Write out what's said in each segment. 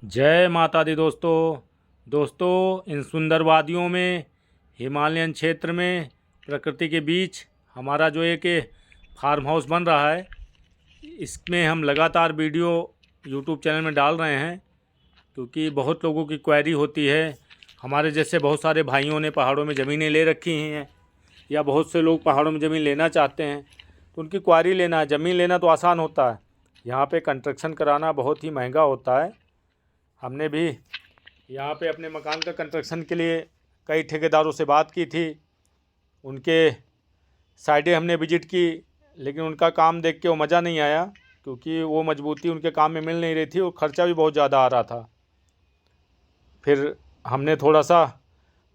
जय माता दी दोस्तों इन सुंदर वादियों में हिमालयन क्षेत्र में प्रकृति के बीच हमारा जो एक फार्म हाउस बन रहा है, इसमें हम लगातार वीडियो यूट्यूब चैनल में डाल रहे हैं क्योंकि बहुत लोगों की क्वेरी होती है। हमारे जैसे बहुत सारे भाइयों ने पहाड़ों में ज़मीनें ले रखी हैं या बहुत से लोग पहाड़ों में ज़मीन लेना चाहते हैं, तो उनकी क्वेरी लेना, ज़मीन लेना तो आसान होता है, यहाँ पे कंस्ट्रक्शन कराना बहुत ही महंगा होता है। हमने भी यहाँ पे अपने मकान का कंस्ट्रक्शन के लिए कई ठेकेदारों से बात की थी, उनके साइडें हमने विजिट की, लेकिन उनका काम देख के वो मज़ा नहीं आया क्योंकि वो मजबूती उनके काम में मिल नहीं रही थी और ख़र्चा भी बहुत ज़्यादा आ रहा था। फिर हमने थोड़ा सा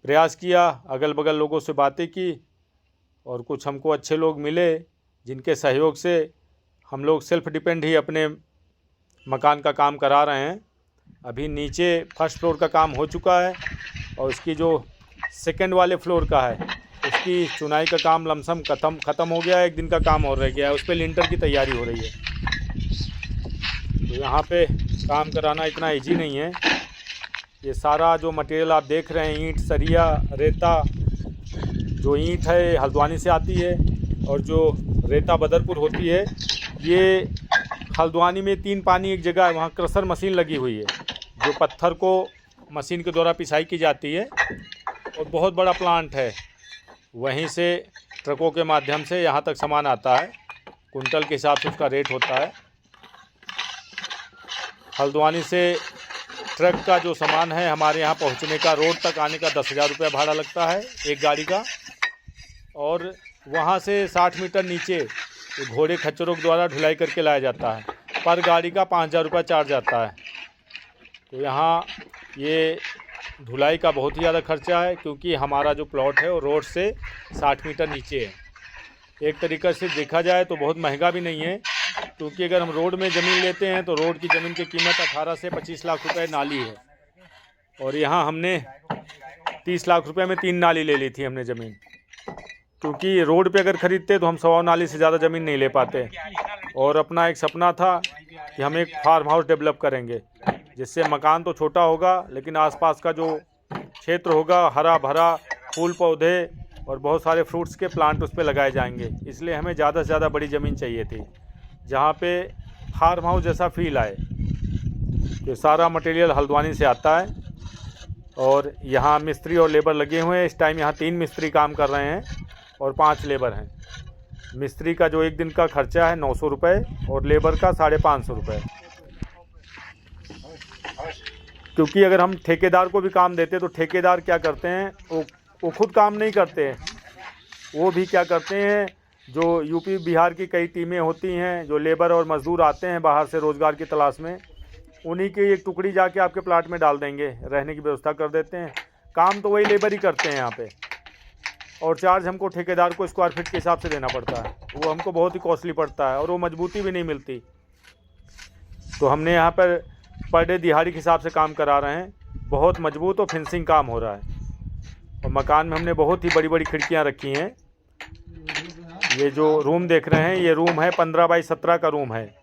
प्रयास किया, अगल बगल लोगों से बातें की और कुछ हमको अच्छे लोग मिले जिनके सहयोग से हम लोग सेल्फ़ डिपेंड ही अपने मकान का काम करा रहे हैं। अभी नीचे फर्स्ट फ्लोर का काम हो चुका है और इसकी जो सेकंड वाले फ्लोर का है उसकी चुनाई का काम लमसम ख़त्म हो गया है। एक दिन का काम और रह गया है, उस पर लिंटर की तैयारी हो रही है। तो यहाँ पे काम कराना इतना इजी नहीं है। ये सारा जो मटेरियल आप देख रहे हैं, ईंट, सरिया, रेता, जो ईंट है हल्द्वानी से आती है और जो रेता बदरपुर होती है, ये हल्द्वानी में 3 पानी एक जगह है, वहाँ क्रशर मशीन लगी हुई है जो पत्थर को मशीन के द्वारा पिसाई की जाती है और बहुत बड़ा प्लांट है। वहीं से ट्रकों के माध्यम से यहाँ तक सामान आता है, कुंटल के हिसाब से उसका रेट होता है। हल्द्वानी से ट्रक का जो सामान है हमारे यहाँ पहुँचने का, रोड तक आने का 10,000 रुपये भाड़ा लगता है एक गाड़ी का, और वहाँ से 60 मीटर नीचे घोड़े खच्चरों के द्वारा ढुलाई करके लाया जाता है। पर गाड़ी का 5,000 रुपये चार्ज आता है। तो यहाँ ये ढुलाई का बहुत ही ज़्यादा खर्चा है क्योंकि हमारा जो प्लॉट है वो रोड से 60 मीटर नीचे है। एक तरीक़े से देखा जाए तो बहुत महंगा भी नहीं है क्योंकि अगर हम रोड में ज़मीन लेते हैं तो रोड की ज़मीन की कीमत 18 से 25 लाख रुपए नाली है, और यहाँ हमने 30 लाख रुपए में 3 नाली ले ली थी हमने ज़मीन, क्योंकि रोड पे अगर ख़रीदते तो हम 1.25 नाली से ज़्यादा ज़मीन नहीं ले पाते। और अपना एक सपना था कि हम एक फार्म हाउस डेवलप करेंगे जिससे मकान तो छोटा होगा लेकिन आसपास का जो क्षेत्र होगा हरा भरा, फूल पौधे और बहुत सारे फ्रूट्स के प्लांट उस पर लगाए जाएंगे। इसलिए हमें ज़्यादा से ज़्यादा बड़ी ज़मीन चाहिए थी जहाँ पे फार्म हाउस जैसा फील आए। तो सारा मटेरियल हल्द्वानी से आता है और यहाँ मिस्त्री और लेबर लगे हुए हैं। इस टाइम यहाँ 3 मिस्त्री काम कर रहे हैं और 5 लेबर हैं। मिस्त्री का जो एक दिन का खर्चा है 900 रुपये और लेबर का 550 रुपये, क्योंकि अगर हम ठेकेदार को भी काम देते तो ठेकेदार क्या करते हैं, वो खुद काम नहीं करते हैं, वो भी क्या करते हैं, जो यूपी बिहार की कई टीमें होती हैं, जो लेबर और मज़दूर आते हैं बाहर से रोज़गार की तलाश में, उन्हीं की एक टुकड़ी जाके आपके प्लाट में डाल देंगे, रहने की व्यवस्था कर देते हैं। काम तो वही लेबर ही करते हैं यहाँ पे, और चार्ज हमको ठेकेदार को स्क्वायर फीट के हिसाब से देना पड़ता है। वो हमको बहुत ही कॉस्टली पड़ता है और वो मजबूती भी नहीं मिलती। तो हमने यहाँ पर डे दिहाड़ी के हिसाब से काम करा रहे हैं, बहुत मजबूत और फिनिशिंग काम हो रहा है। और मकान में हमने बहुत ही बड़ी बड़ी खिड़कियाँ रखी हैं। ये जो रूम देख रहे हैं, ये रूम है 15 बाई 17 का रूम है।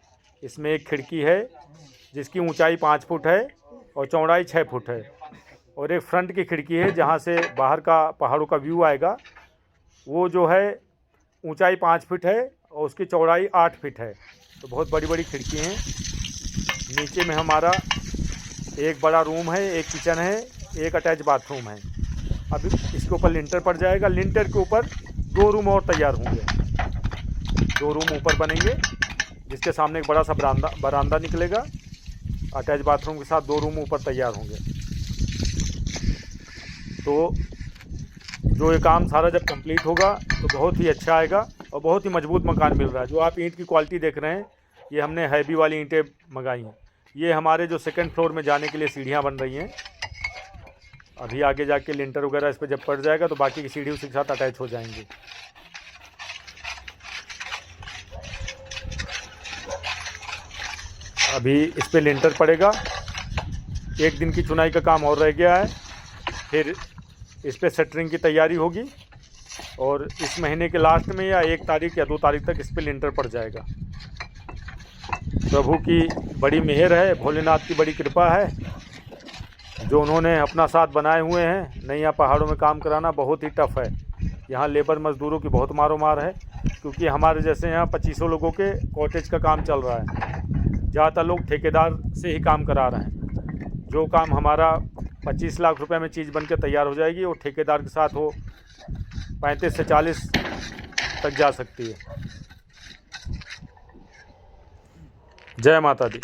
इसमें एक खिड़की है जिसकी ऊंचाई 5 फुट है और चौड़ाई 6 फुट है, और एक फ्रंट की खिड़की है जहाँ से बाहर का पहाड़ों का व्यू आएगा। वो जो है ऊंचाई 5 फीट है और उसकी चौड़ाई 8 फीट है। तो बहुत बड़ी बड़ी खिड़की हैं। नीचे में हमारा एक बड़ा रूम है, एक किचन है, एक अटैच बाथरूम है। अभी इसके ऊपर लिंटर पड़ जाएगा। लिंटर के ऊपर 2 रूम और तैयार होंगे, 2 रूम ऊपर बनेंगे जिसके सामने एक बड़ा सा बरामदा निकलेगा। अटैच बाथरूम के साथ 2 रूम ऊपर तैयार होंगे। तो जो ये काम सारा जब कंप्लीट होगा तो बहुत ही अच्छा आएगा और बहुत ही मजबूत मकान मिल रहा है। जो आप ईंट की क्वालिटी देख रहे हैं, ये हमने हैवी वाली ईंटें मंगाई हैं। ये हमारे जो सेकंड फ्लोर में जाने के लिए सीढ़ियाँ बन रही हैं। अभी आगे जाके लिंटर वगैरह इस पर जब पड़ जाएगा तो बाकी की सीढ़ी उसी के साथ अटैच हो जाएंगी। अभी इस पर लिंटर पड़ेगा, एक दिन की चुनाई का काम और रह गया है। फिर इस पर शटरिंग की तैयारी होगी और इस महीने के लास्ट में या 1 तारीख या 2 तारीख तक इस पर लिंटर पड़ जाएगा। प्रभु की बड़ी मेहर है, भोलेनाथ की बड़ी कृपा है जो उन्होंने अपना साथ बनाए हुए हैं। नहीं, यहाँ पहाड़ों में काम कराना बहुत ही टफ़ है। यहाँ लेबर मज़दूरों की बहुत मारो मार है, क्योंकि हमारे जैसे यहाँ 2500 लोगों के कॉटेज का काम चल रहा है। ज़्यादातर लोग ठेकेदार से ही काम करा रहे हैं। जो काम हमारा 25 लाख रुपए में चीज़ बन के तैयार हो जाएगी, वो ठेकेदार के साथ हो 35 से 40 तक जा सकती है। जय माता दी।